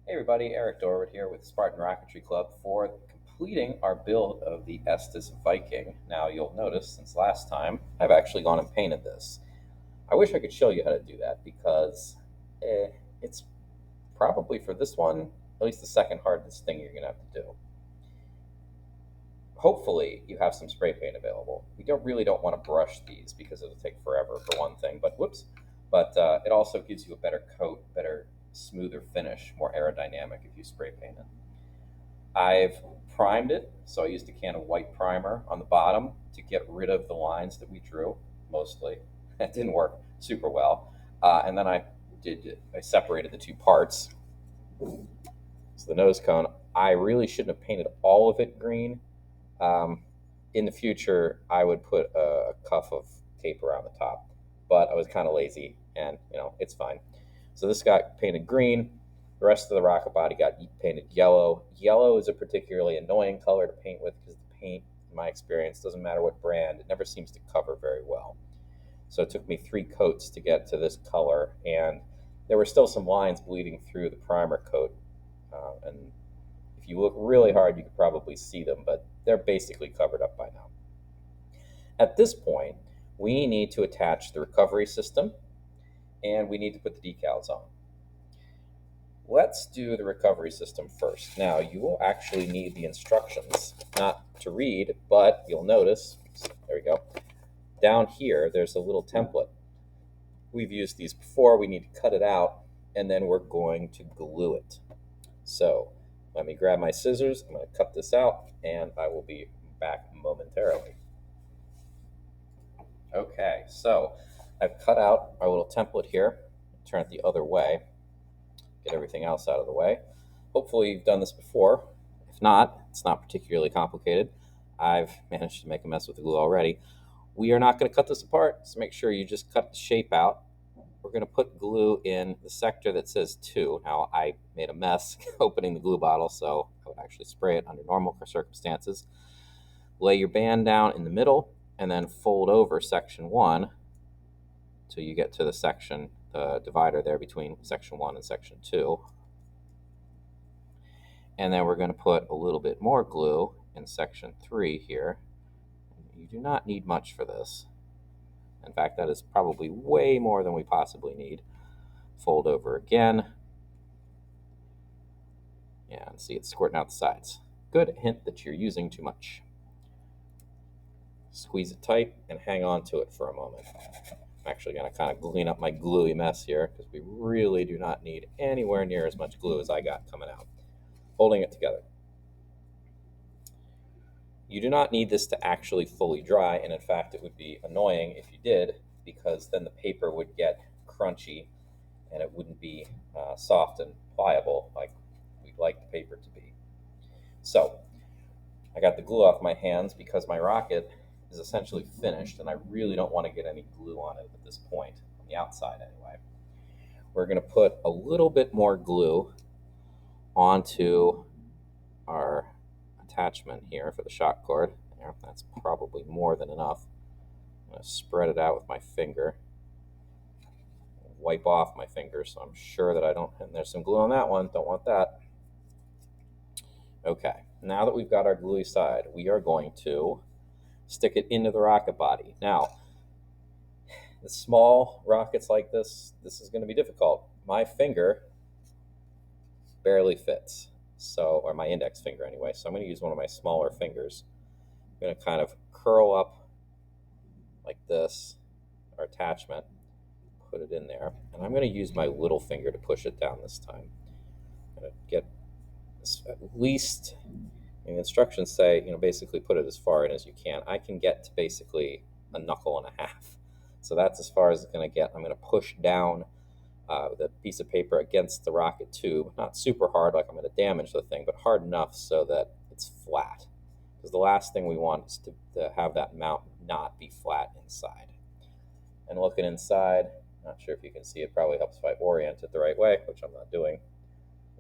Hey everybody, Eric Dorward here with Spartan Rocketry Club for completing our build of the Estes Viking. Now you'll notice since last time, I've actually gone and painted this. I wish I could show you how to do that because it's probably for this one, at least the second hardest thing you're going to have to do. Hopefully you have some spray paint available. We really don't want to brush these because it'll take forever for one thing, but whoops. But it also gives you a better coat, better, smoother finish, more aerodynamic if you spray paint it. I've primed it, so I used a can of white primer on the bottom to get rid of the lines that we drew, mostly. That didn't work super well. And then I separated the two parts. So the nose cone, I really shouldn't have painted all of it green. In the future, I would put a cuff of tape around the top, but I was kind of lazy, and it's fine. So this got painted green. The rest of the rocket body got painted yellow. Yellow is a particularly annoying color to paint with because the paint, in my experience, doesn't matter what brand, it never seems to cover very well. So it took me 3 coats to get to this color, and there were still some lines bleeding through the primer coat. And if you look really hard, you could probably see them, but they're basically covered up by now. At this point, we need to attach the recovery system, and we need to put the decals on. Let's do the recovery system first. Now, you will actually need the instructions, not to read, but you'll notice, there we go, down here, there's a little template. We've used these before. We need to cut it out, and then we're going to glue it. So let me grab my scissors. I'm going to cut this out, and I will be back momentarily. Okay, so I've cut out our little template here. Turn it the other way. Get everything else out of the way. Hopefully you've done this before. If not, it's not particularly complicated. I've managed to make a mess with the glue already. We are not going to cut this apart, so make sure you just cut the shape out. We're going to put glue in the sector that says 2. Now, I made a mess opening the glue bottle, so I would actually spray it under normal circumstances. Lay your band down in the middle, and then fold over section 1 till you get to the section, the divider there between section 1 and section 2. And then we're going to put a little bit more glue in section 3 here. You do not need much for this. In fact, that is probably way more than we possibly need. Fold over again. And see, it's squirting out the sides. Good hint that you're using too much. Squeeze it tight and hang on to it for a moment. I'm actually going to kind of clean up my gluey mess here because we really do not need anywhere near as much glue as I got coming out. Holding it together. You do not need this to actually fully dry, and in fact it would be annoying if you did, because then the paper would get crunchy and it wouldn't be soft and pliable like we'd like the paper to be. So I got the glue off my hands because my rocket is essentially finished and I really don't want to get any glue on it at this point, on the outside anyway. We're going to put a little bit more glue onto our attachment here for the shock cord. There, that's probably more than enough. I'm going to spread it out with my finger. Wipe off my finger so I'm sure that I don't, and there's some glue on that one, don't want that. Okay, now that we've got our gluey side, we are going to stick it into the rocket body. Now, the small rockets like this is going to be difficult. My finger barely fits, so, or my index finger anyway, so I'm going to use one of my smaller fingers. I'm going to kind of curl up like this, our attachment, put it in there, and I'm going to use my little finger to push it down this time. I'm going to get this at least, and the instructions say, basically put it as far in as you can. I can get to basically a knuckle and a half. So that's as far as it's going to get. I'm going to push down the piece of paper against the rocket tube. Not super hard, like I'm going to damage the thing, but hard enough so that it's flat. Because the last thing we want is to have that mount not be flat inside. And looking inside, not sure if you can see, it probably helps if I orient it the right way, which I'm not doing.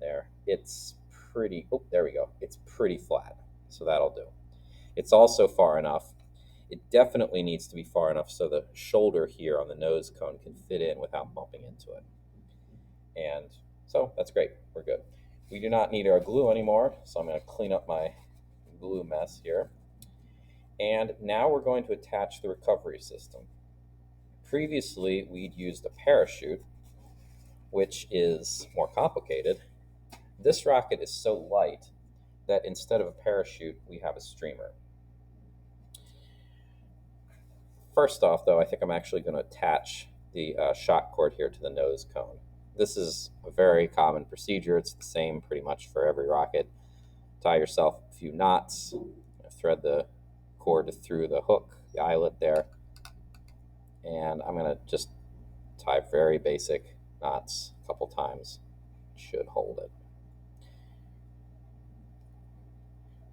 There, it's pretty, oh, there we go. It's pretty flat, so that'll do. It's also far enough. It definitely needs to be far enough so the shoulder here on the nose cone can fit in without bumping into it. And so that's great. We're good. We do not need our glue anymore, so I'm going to clean up my glue mess here. And now we're going to attach the recovery system. Previously, we'd used a parachute, which is more complicated. This rocket is so light that instead of a parachute, we have a streamer. First off, though, I think I'm actually going to attach the shock cord here to the nose cone. This is a very common procedure. It's the same pretty much for every rocket. Tie yourself a few knots, thread the cord through the hook, the eyelet there, and I'm going to just tie very basic knots a couple times. Should hold it.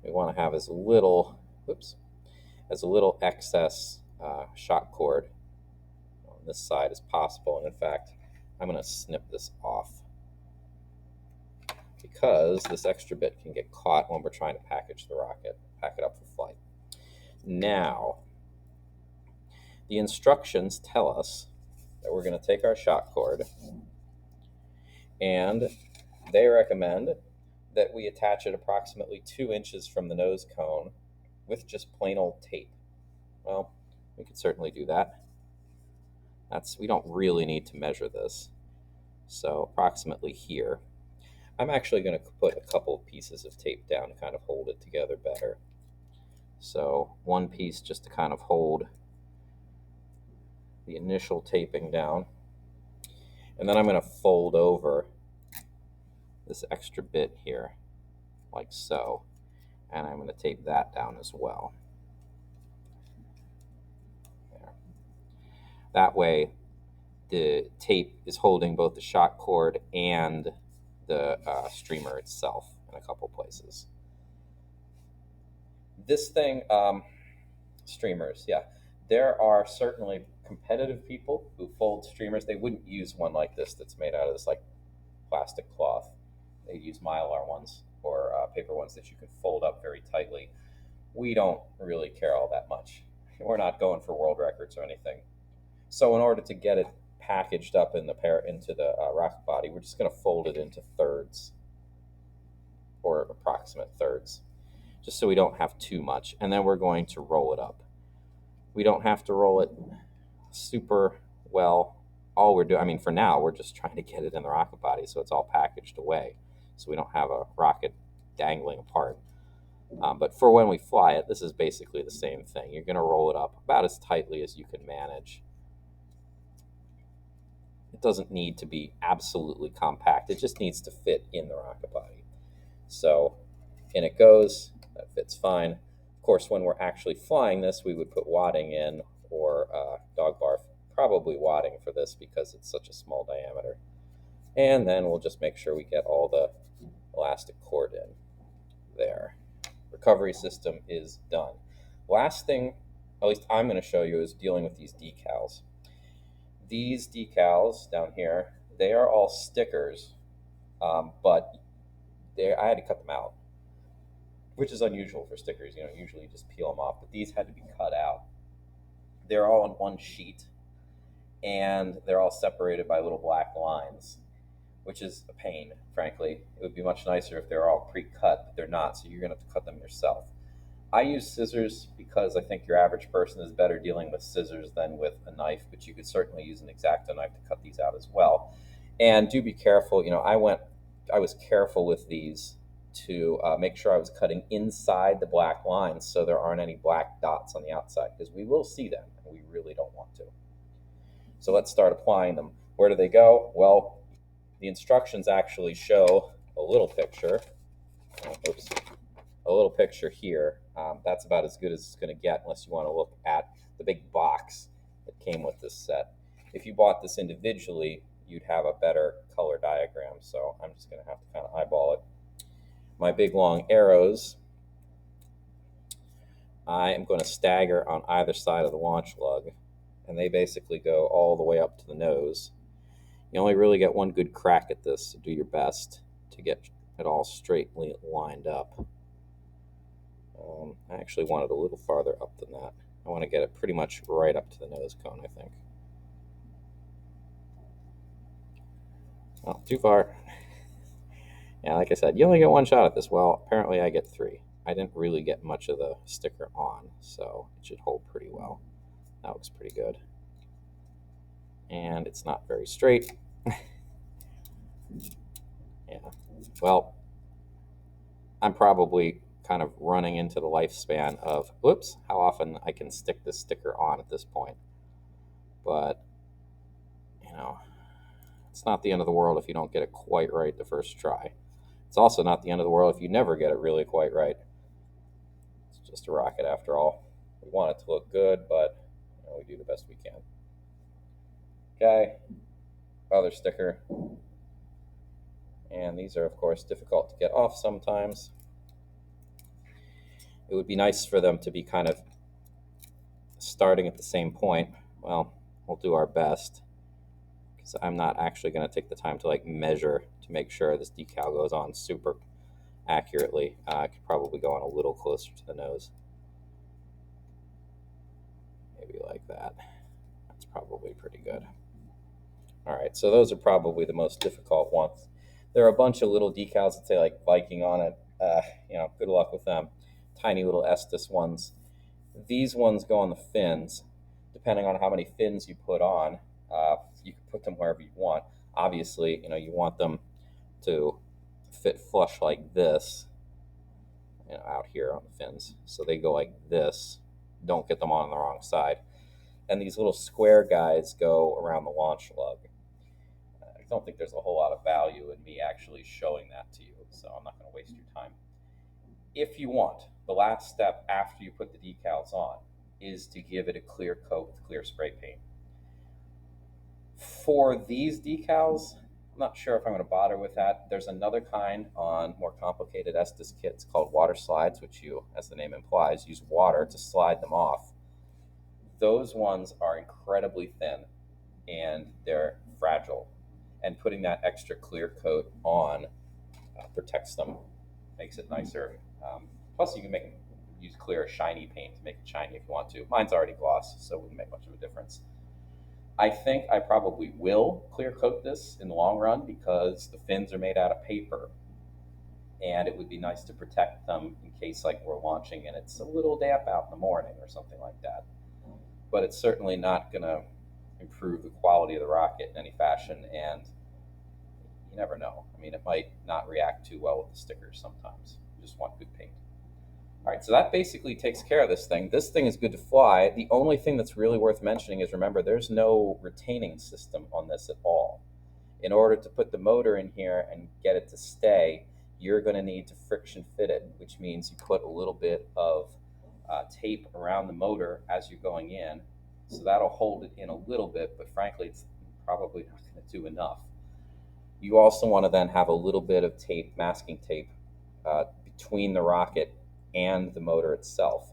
We want to have as little, excess shock cord on this side as possible. And in fact, I'm going to snip this off because this extra bit can get caught when we're trying to package the rocket, pack it up for flight. Now, the instructions tell us that we're going to take our shock cord, and they recommend that we attach it approximately 2 inches from the nose cone with just plain old tape. Well, we could certainly do that. We don't really need to measure this. So approximately here. I'm actually going to put a couple of pieces of tape down to kind of hold it together better. So one piece just to kind of hold the initial taping down. And then I'm going to fold over this extra bit here, like so. And I'm going to tape that down as well. There. That way, the tape is holding both the shock cord and the streamer itself in a couple places. This thing, streamers, yeah. There are certainly competitive people who fold streamers. They wouldn't use one like this that's made out of this like plastic cloth. They'd use mylar ones or paper ones that you can fold up very tightly. We don't really care all that much. We're not going for world records or anything. So in order to get it packaged up in into the rocket body, we're just going to fold it into thirds or approximate thirds, just so we don't have too much. And then we're going to roll it up. We don't have to roll it super well. All we're doing, I mean, for now, we're just trying to get it in the rocket body so it's all packaged away, so we don't have a rocket dangling apart. But for when we fly it, this is basically the same thing. You're going to roll it up about as tightly as you can manage. It doesn't need to be absolutely compact. It just needs to fit in the rocket body. So in it goes. That fits fine. Of course, when we're actually flying this, we would put wadding in or dog barf. Probably wadding for this because it's such a small diameter. And then we'll just make sure we get all the elastic cord in there. Recovery system is done. Last thing, at least I'm going to show you, is dealing with these decals. These decals down here, they are all stickers, but I had to cut them out, which is unusual for stickers. Usually you just peel them off, but these had to be cut out. They're all on one sheet, and they're all separated by little black lines, which is a pain, frankly. It would be much nicer if they're all pre-cut, but they're not, so you're going to have to cut them yourself. I use scissors because I think your average person is better dealing with scissors than with a knife, but you could certainly use an X-Acto knife to cut these out as well. And do be careful. I was careful with these to make sure I was cutting inside the black lines so there aren't any black dots on the outside, because we will see them and we really don't want to. So let's start applying them. Where do they go? Well, the instructions actually show a little picture. A little picture here. That's about as good as it's going to get unless you want to look at the big box that came with this set. If you bought this individually, you'd have a better color diagram, so I'm just going to have to kind of eyeball it. My big long arrows, I am going to stagger on either side of the launch lug, and they basically go all the way up to the nose. You only really get one good crack at this, so do your best to get it all straightly lined up. I actually want it a little farther up than that. I want to get it pretty much right up to the nose cone, I think. Well, too far. Yeah, like I said, you only get one shot at this. Well, apparently I get three. I didn't really get much of the sticker on, so it should hold pretty well. That looks pretty good. And it's not very straight. Yeah. Well, I'm probably kind of running into the lifespan of, whoops, how often I can stick this sticker on at this point. But, you know, it's not the end of the world if you don't get it quite right the first try. It's also not the end of the world if you never get it really quite right. It's just a rocket after all. We want it to look good, but we do the best we can. Okay, other sticker. And these are, of course, difficult to get off sometimes. It would be nice for them to be kind of starting at the same point. Well, we'll do our best, because I'm not actually going to take the time to like measure to make sure this decal goes on super accurately. I could probably go on a little closer to the nose. Maybe like that. That's probably pretty good. All right, so those are probably the most difficult ones. There are a bunch of little decals that say like Viking on it. Good luck with them. Tiny little Estes ones. These ones go on the fins. Depending on how many fins you put on, you can put them wherever you want. Obviously, you want them to fit flush like this, out here on the fins. So they go like this. Don't get them on the wrong side. And these little square guys go around the launch lug. I don't think there's a whole lot of value in me actually showing that to you, so I'm not going to waste your time. If you want, the last step after you put the decals on is to give it a clear coat with clear spray paint. For these decals, I'm not sure if I'm going to bother with that. There's another kind on more complicated Estes kits called water slides, which you, as the name implies, use water to slide them off. Those ones are incredibly thin and they're fragile. And putting that extra clear coat on protects them, makes it nicer. Plus, you can use clear, shiny paint to make it shiny if you want to. Mine's already gloss, so it wouldn't make much of a difference. I think I probably will clear coat this in the long run because the fins are made out of paper, and it would be nice to protect them in case like we're launching and it's a little damp out in the morning or something like that. But it's certainly not going to improve the quality of the rocket in any fashion, and you never know. I mean, it might not react too well with the stickers sometimes. You just want good paint. All right, so that basically takes care of this thing. This thing is good to fly. The only thing that's really worth mentioning is, remember, there's no retaining system on this at all. In order to put the motor in here and get it to stay, you're going to need to friction fit it, which means you put a little bit of tape around the motor as you're going in. So that'll hold it in a little bit, but frankly, it's probably not going to do enough. You also want to then have a little bit of tape, masking tape, between the rocket and the motor itself.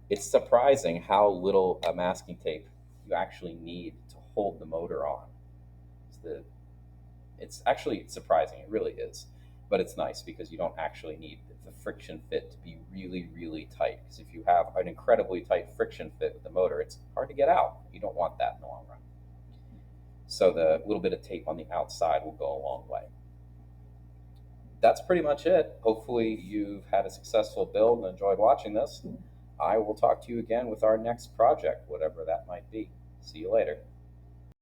It's surprising how little masking tape you actually need to hold the motor on. It's actually surprising, it really is. But it's nice because you don't actually need the friction fit to be really, really tight. Because if you have an incredibly tight friction fit with the motor, it's hard to get out. You don't want that in the long run. So the little bit of tape on the outside will go a long way. That's pretty much it. Hopefully you've had a successful build and enjoyed watching this. I will talk to you again with our next project, whatever that might be. See you later.